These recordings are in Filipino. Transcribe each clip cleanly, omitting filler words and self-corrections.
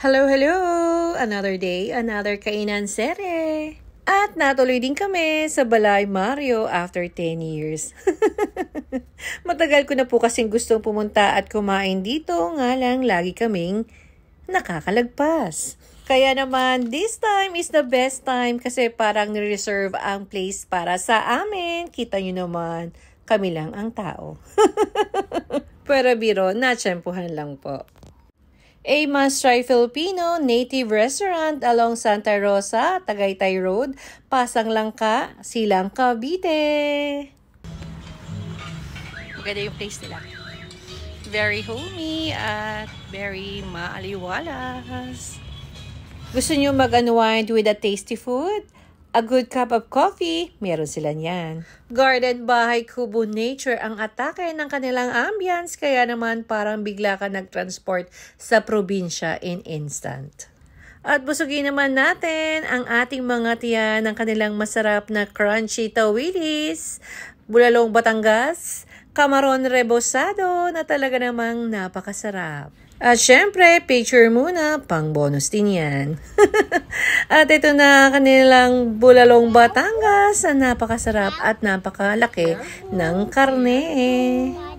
Hello, hello! Another day, another kainan sere. At natuloy din kami sa Balay Mario after 10 years. Matagal ko na po kasing gustong pumunta at kumain dito, nga lang lagi kaming nakakalagpas. Kaya naman, this time is the best time kasi parang reserve ang place para sa amin. Kita nyo naman, kami lang ang tao. Pero biro, natsyempuhan lang po. A Must Try Filipino Native Restaurant along Santa Rosa, Tagaytay Road, Pasang Langka, Silang, Cavite. Maganda yung place nila. Very homey at very maaliwalas. Gusto nyo mag-unwind with a tasty food? A good cup of coffee? Meron sila niyan. Garden, bahay, kubo, nature ang atake ng kanilang ambience, kaya naman parang bigla ka nag-transport sa probinsya in instant. At busugin naman natin ang ating mga tiyan ng kanilang masarap na crunchy tawilis, bulalong Batangas, kamaron rebosado na talaga namang napakasarap. At syempre, picture muna, pang bonus din yan. At ito na kanilang bulalong Batangas, napakasarap at napakalaki ng karne.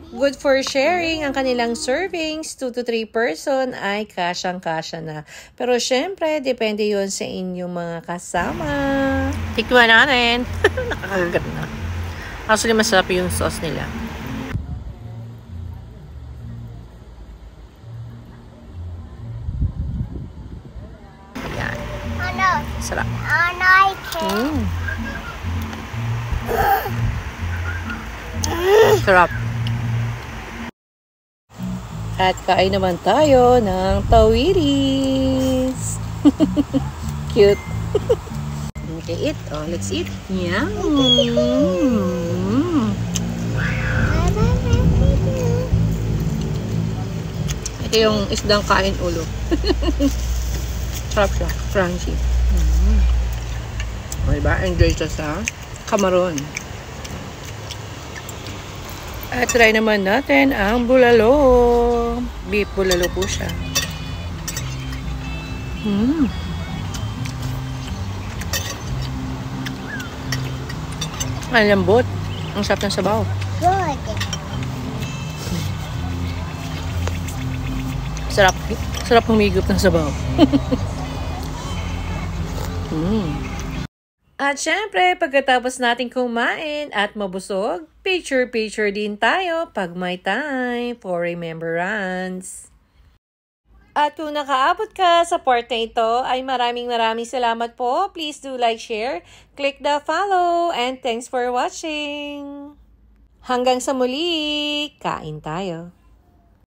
Good for sharing ang kanilang servings, 2 to 3 person ay kasyang-kasya na. Pero syempre, depende yon sa inyong mga kasama. Tikman natin. Nakakagat na. Actually, masarap yung sauce nila. Sarap. Sarap. At kain naman tayo ng tawiris. Cute. Okay, eat. Oh, let's eat. Yum. Ito yung isdang kain ulo. Sarap siya. Crunchy. Diba? Enjoy siya sa kamaron. At try naman natin ang bulalo. Beef bulalo po siya. Ang lambot. Ang sarap ng sabaw. Good. Sarap. Sarap humigop ng sabaw. At syempre, pagkatapos natin kumain at mabusog, picture-picture din tayo pag may time for remembrance. At kung nakaabot ka sa part na ito, ay maraming salamat po. Please do like, share, click the follow, and thanks for watching. Hanggang sa muli, kain tayo.